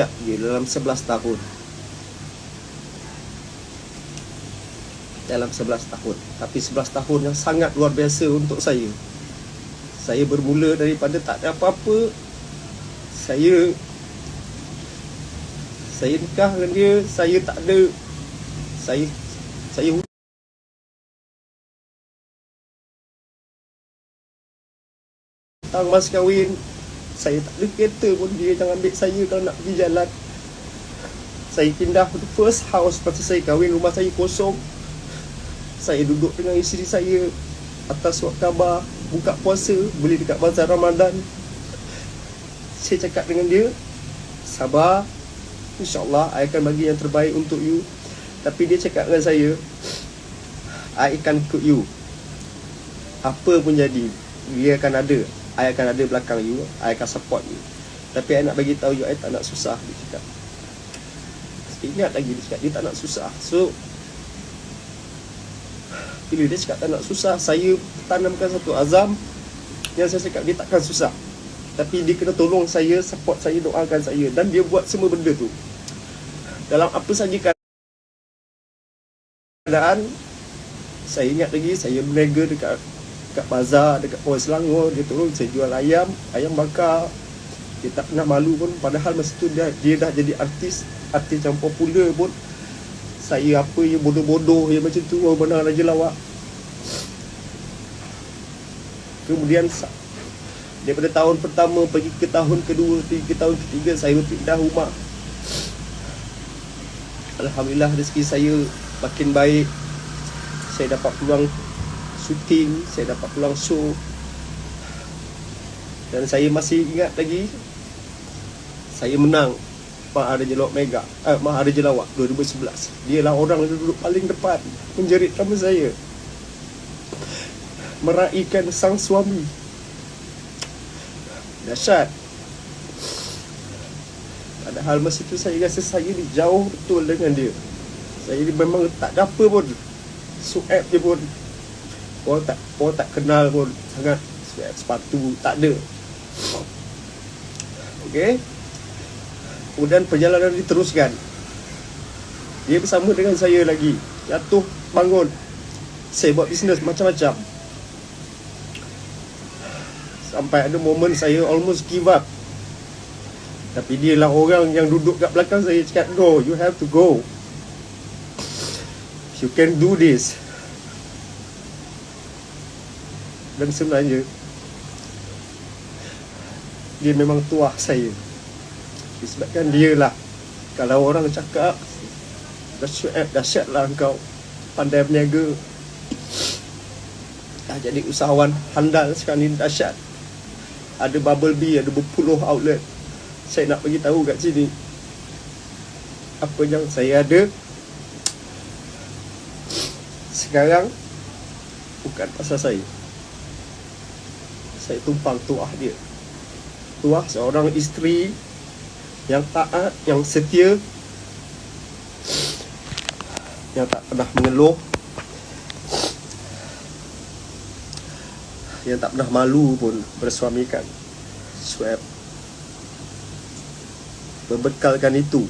dalam 11 tahun. Dalam 11 tahun. Tapi 11 tahun yang sangat luar biasa untuk saya. Saya bermula daripada tak ada apa-apa. Saya nikah dengan dia, saya tak ada. Saya hutang mas kahwin. Saya tak ada kereta pun, dia jangan ambil saya kalau nak pergi jalan. Saya pindah to first house lepas saya kahwin, rumah saya kosong. Saya duduk dengan isteri saya atas surat khabar, buka puasa, beli dekat bazar Ramadan. Saya cakap dengan dia, sabar, InsyaAllah I akan bagi yang terbaik untuk you. Tapi dia cakap dengan saya, I akan ikut you, apa pun jadi, dia akan ada, I akan ada belakang you, I akan support you. Tapi I nak bagi tahu you, I tak nak susah. Dia cakap, ingat lagi dia cakap, dia tak nak susah. So bila dia cakap tak nak susah, saya tanamkan satu azam yang saya cakap dia takkan susah. Tapi dia kena tolong saya, support saya, doakan saya. Dan dia buat semua benda tu dalam apa saja keadaan. Saya ingat lagi, saya berniaga dekat bazar, dekat Pawai Selangor. Dia tolong saya jual ayam bakar. Dia tak pernah malu pun. Padahal masa tu dia dah jadi artis yang popular pun. Saya apa yang bodoh-bodoh yang macam tu, orang benar Raja Lawak. Kemudian daripada tahun pertama pergi ke tahun kedua, ke tahun ketiga, saya pindah rumah. Alhamdulillah rezeki saya makin baik. Saya dapat peluang syuting, saya dapat peluang show. Dan saya masih ingat lagi, saya menang Maharaja Lawak Mega, Maharaja Lawak 2011. Dialah orang yang duduk paling depan menjerit nama saya, meraihkan sang suami. Dahsyat. Padahal masa tu saya rasa saya ni jauh betul dengan dia. Saya ni memang tak ada apa pun, suap je pun. Orang tak kenal pun sangat. Suap sepatu tak ada. Okay. Kemudian perjalanan diteruskan. Dia bersama dengan saya lagi, jatuh bangun. Saya buat bisnes macam-macam. Sampai ada momen saya almost give up. Tapi dia lah orang yang duduk kat belakang saya, cakap, no, you have to go. You can do this. Dan sebenarnya dia memang tuah saya. Disebabkan dia lah, kalau orang cakap dahsyat lah engkau, pandai berniaga, dah jadi usahawan handal sekarang ni, dahsyat. Ada Bubble Bee, ada berpuluh outlet. Saya nak bagi tahu kat sini, apa yang saya ada sekarang bukan pasal saya. Saya tumpang tuah dia. Tuah seorang isteri yang taat, yang setia, yang tak pernah mengeluh, yang tak pernah malu pun bersuamikan. Suap. Berbekalkan itu,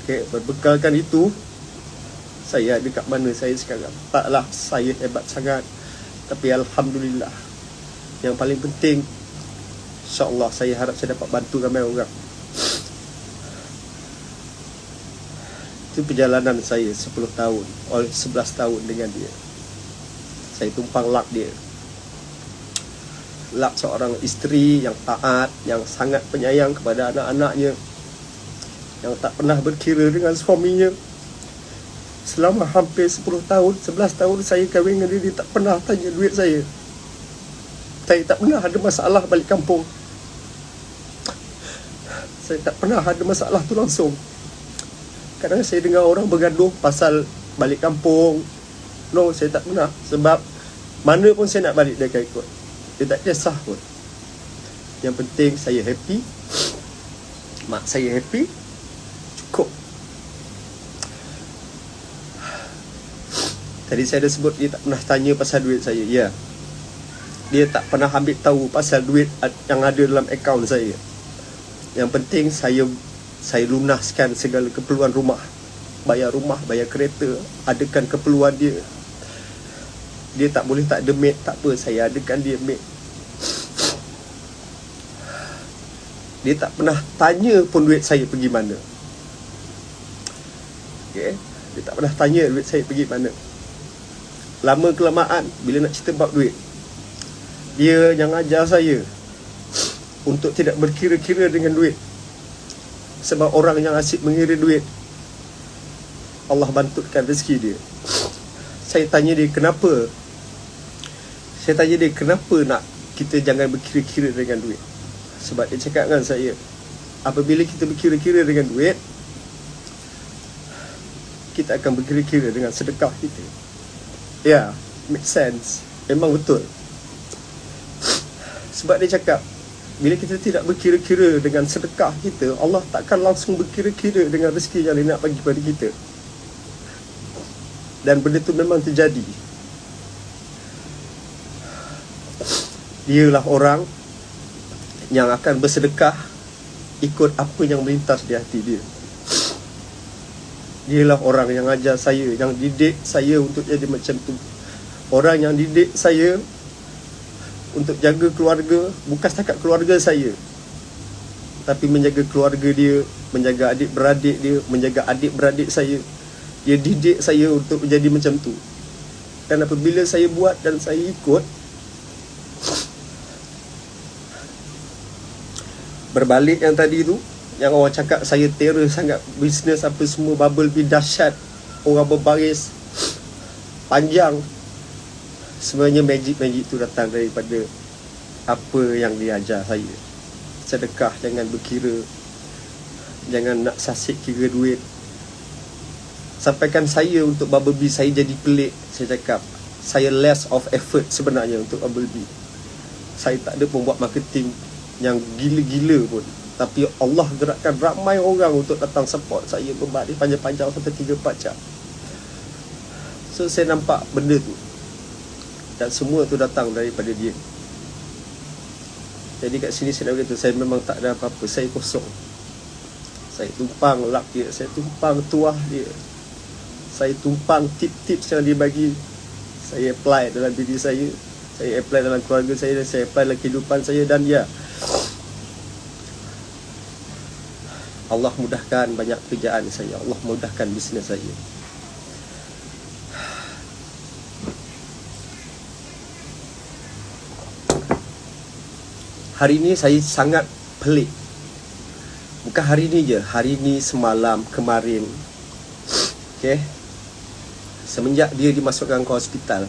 berbekalkan itu, saya ada kat mana saya sekarang. Taklah saya hebat sangat, tapi Alhamdulillah. Yang paling penting, InsyaAllah saya harap saya dapat bantu ramai orang. Itu perjalanan saya 10 tahun, 11 tahun dengan dia. Saya tumpang lak dia. Lak seorang isteri yang taat, yang sangat penyayang kepada anak-anaknya, yang tak pernah berkira dengan suaminya. Selama hampir 10 tahun, 11 tahun saya kahwin dengan dia, dia tak pernah tanya duit saya. Saya tak pernah ada masalah balik kampung. Saya tak pernah ada masalah tu langsung. Kadang saya dengar orang bergaduh pasal balik kampung. No, saya tak pernah. Sebab mana pun saya nak balik, dia akan ikut. Dia tak kisah pun. Yang penting saya happy, mak saya happy, cukup. Tadi saya dah sebut dia tak pernah tanya pasal duit saya. Ya, dia tak pernah ambil tahu pasal duit yang ada dalam akaun saya. Yang penting saya lunaskan segala keperluan rumah. Bayar rumah, bayar kereta, adakan keperluan dia. Dia tak boleh tak ada maid, tak apa, saya adakan dia maid. Dia tak pernah tanya pun duit saya pergi mana. Okay? Dia tak pernah tanya duit saya pergi mana. Lama kelamaan, bila nak cerita bab duit, dia yang ajar saya untuk tidak berkira-kira dengan duit. Sebab orang yang asyik mengira duit, Allah bantutkan rezeki dia. Saya tanya dia kenapa nak kita jangan berkira-kira dengan duit. Sebab dia cakap dengan saya, apabila kita berkira-kira dengan duit, kita akan berkira-kira dengan sedekah kita. Ya, make sense. Memang betul. Sebab dia cakap, bila kita tidak berkira-kira dengan sedekah kita, Allah takkan langsung berkira-kira dengan rezeki yang dia nak bagi pada kita. Dan benda tu memang terjadi. Dialah orang yang akan bersedekah ikut apa yang melintas di hati dia. Dialah orang yang ajar saya, yang didik saya untuk jadi macam tu. Orang yang didik saya untuk jaga keluarga, bukan setakat keluarga saya, tapi menjaga keluarga dia, menjaga adik-beradik dia, menjaga adik-beradik saya. Dia didik saya untuk menjadi macam tu. Dan apabila saya buat dan saya ikut, berbalik yang tadi tu, yang orang cakap saya terror sangat, bisnes apa semua bubble bee dahsyat, orang berbaris panjang. Sebenarnya magic tu datang daripada apa yang dia ajar saya. Sedekah, jangan berkira, jangan nak sasik kira duit. Sampaikan saya untuk bubble bee, saya jadi pelik. Saya cakap, saya less of effort sebenarnya untuk bubble bee. Saya tak ada pun buat marketing yang gila-gila pun, tapi Allah gerakkan ramai orang untuk datang support saya berbaris panjang-panjang sampai 3-4 jam. So saya nampak benda tu, dan semua tu datang daripada dia. Jadi kat sini saya nak beritahu, saya memang tak ada apa-apa. Saya kosong. Saya tumpang luck dia, saya tumpang tuah dia, saya tumpang tip-tips yang dia bagi. Saya apply dalam diri saya apply dalam keluarga saya, dan saya apply dalam kehidupan saya. Dan ya, Allah mudahkan banyak kerjaan saya, Allah mudahkan bisnes saya. Hari ini saya sangat pelik. Bukan hari ini je, hari ini, semalam, kemarin. Okay, semenjak dia dimasukkan ke hospital,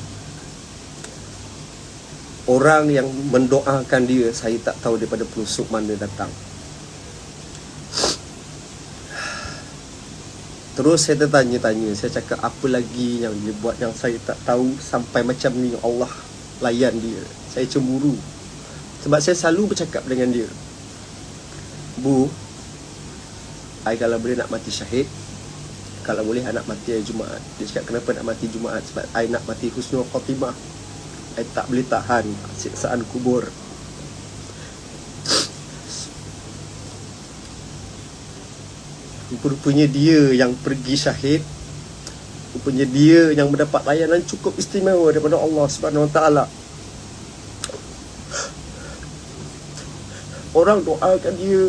orang yang mendoakan dia, saya tak tahu daripada pelosok mana datang. Terus saya tertanya-tanya, saya cakap apa lagi yang dia buat yang saya tak tahu sampai macam ni Allah layan dia. Saya cemburu. Sebab saya selalu bercakap dengan dia, Bu, I kalau boleh nak mati syahid, kalau boleh I nak mati hari Jumaat. Dia cakap, kenapa nak mati Jumaat? Sebab I nak mati husnul khatimah. I tak boleh tahan siksaan kubur. Rupanya dia yang pergi syahid, rupanya dia yang mendapat layanan cukup istimewa daripada Allah Subhanahu Wa Taala. Orang doakan dia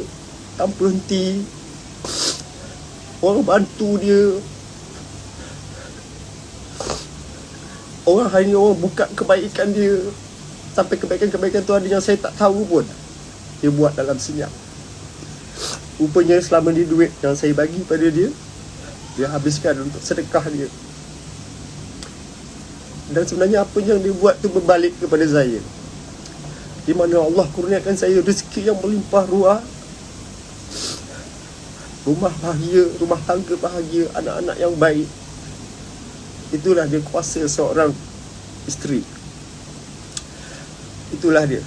tanpa henti, orang bantu dia. Orang hari ni orang buka kebaikan dia, sampai kebaikan-kebaikan tu ada yang saya tak tahu pun dia buat dalam senyap. Rupanya selama ni duit yang saya bagi pada dia, dia habiskan untuk sedekah dia. Dan sebenarnya apa yang dia buat tu berbalik kepada saya, di mana Allah kurniakan saya rezeki yang melimpah ruah, rumah bahagia, rumah tangga bahagia, anak-anak yang baik. Itulah dia kuasa seorang isteri. Itulah dia.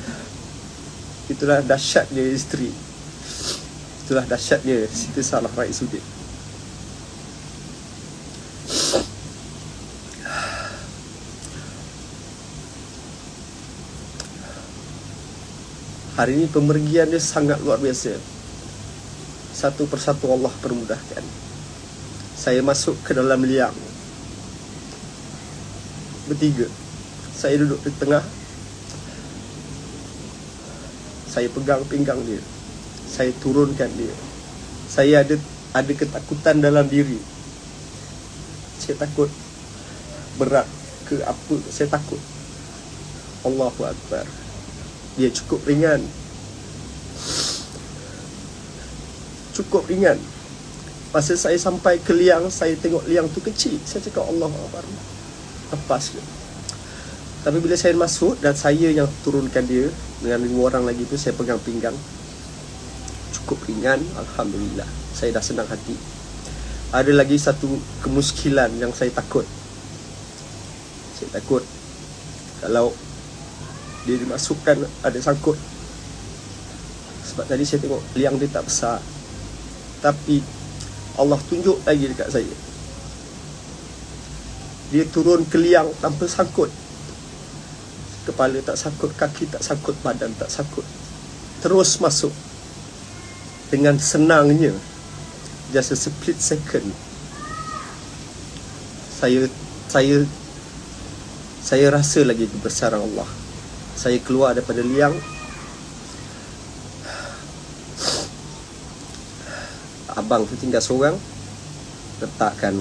Itulah dahsyat dia isteri. Itulah dahsyat dia Siti Salah Raisuddin. Hari ini pemergian dia sangat luar biasa. Satu persatu Allah permudahkan. Saya masuk ke dalam liang. Bertiga. Saya duduk di tengah. Saya pegang pinggang dia. Saya turunkan dia. Saya ada ketakutan dalam diri. Saya takut berat ke apa. Saya takut. Allahu Akbar. Dia cukup ringan. Cukup ringan. Masa saya sampai ke liang, saya tengok liang tu kecil. Saya cakap Allahu Akbar. Lepas ke. Tapi bila saya masuk dan saya yang turunkan dia dengan 5 orang lagi tu, saya pegang pinggang. Cukup ringan, alhamdulillah. Saya dah senang hati. Ada lagi satu kemuskilan yang saya takut. Saya takut kalau dia dimasukkan ada sangkut. Sebab tadi saya tengok liang dia tak besar. Tapi Allah tunjuk lagi dekat saya. Dia turun ke liang tanpa sangkut. Kepala tak sangkut, kaki tak sangkut, badan tak sangkut. Terus masuk. Dengan senangnya. Just a split second. Saya rasa lagi kebesaran Allah. Saya keluar daripada liang. Abang tu tinggal seorang. Letakkan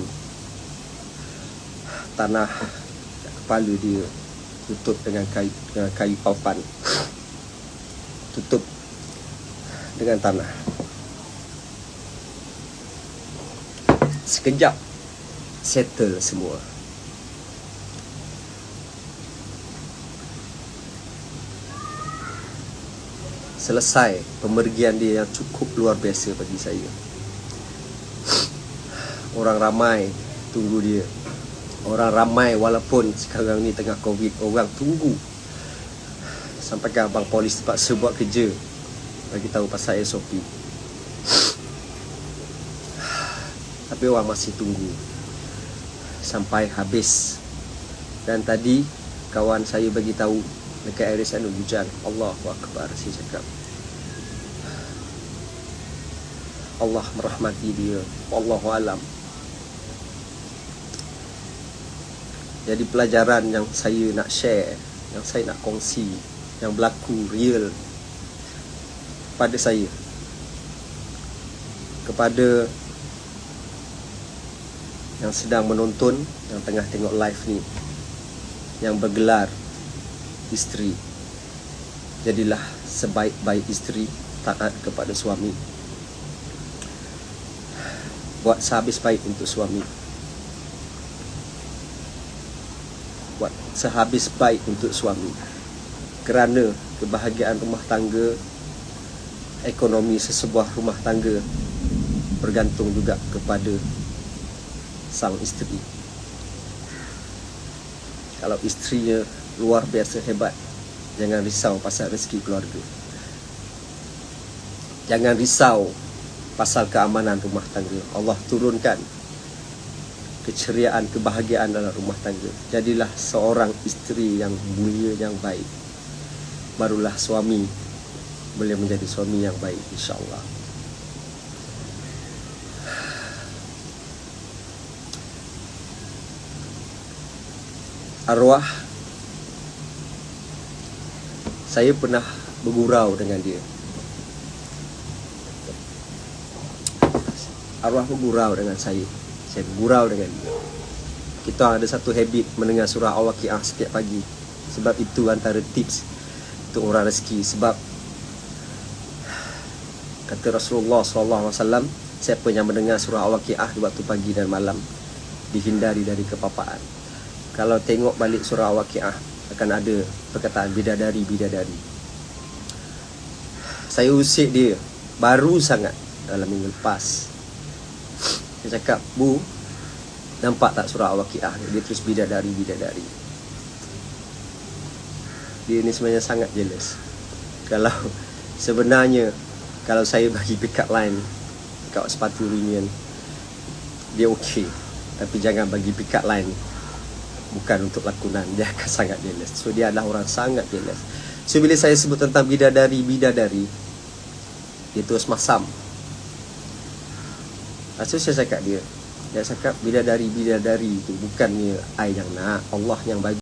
tanah kepala dia, tutup dengan kayu papan. Tutup dengan tanah. Sekejap settle semua. Selesai pemergian dia yang cukup luar biasa bagi saya. Orang ramai tunggu dia. Orang ramai walaupun sekarang ni tengah COVID, orang tunggu. Sampai ke abang polis terpaksa buat kerja bagi tahu pasal SOP. Tapi orang masih tunggu sampai habis. Dan tadi kawan saya bagi tahu dekat area sana hujan. Allahu Akbar. Saya cakap Allah merahmati dia. Wallahu alam. Jadi pelajaran yang saya nak share, yang saya nak kongsi, yang berlaku real pada saya, kepada yang sedang menonton, yang tengah tengok live ni, yang bergelar isteri. Jadilah sebaik-baik isteri, taat kepada suami. Buat sehabis baik untuk suami. Buat sehabis baik untuk suami. Kerana kebahagiaan rumah tangga, ekonomi sesebuah rumah tangga bergantung juga kepada sang isteri. Kalau isterinya luar biasa hebat, jangan risau pasal rezeki keluarga. Jangan risau pasal keamanan rumah tangga. Allah turunkan keceriaan, kebahagiaan dalam rumah tangga. Jadilah seorang isteri yang mulia, yang baik. Barulah suami boleh menjadi suami yang baik, insya-Allah. Arwah, saya pernah bergurau dengan dia. Arwah bergurau dengan saya bergurau dengan dia. Kita ada satu habit mendengar surah Al-Waqiah setiap pagi. Sebab itu antara tips untuk orang rezeki. Sebab kata Rasulullah SAW, siapa yang mendengar surah Al-Waqiah di waktu pagi dan malam, dihindari dari kepapaan. Kalau tengok balik surah Al-Waqiah, akan ada perkataan bidadari. Saya usik dia baru sangat dalam minggu lepas. Dia cakap, "Bu, nampak tak surah Al-Waqiah?" Dia terus bidadari. Dia ni sebenarnya sangat jealous. Kalau sebenarnya kalau saya bagi pick up line dekat sepatu Reunion, dia okey. Tapi jangan bagi pick up line bukan untuk lakonan. Dia akan sangat jealous. So dia adalah orang sangat jealous. So bila saya sebut tentang bidadari, dia terus masam. Lepas tu saya cakap dia cakap bidadari itu bukannya I yang nak, Allah yang bagi.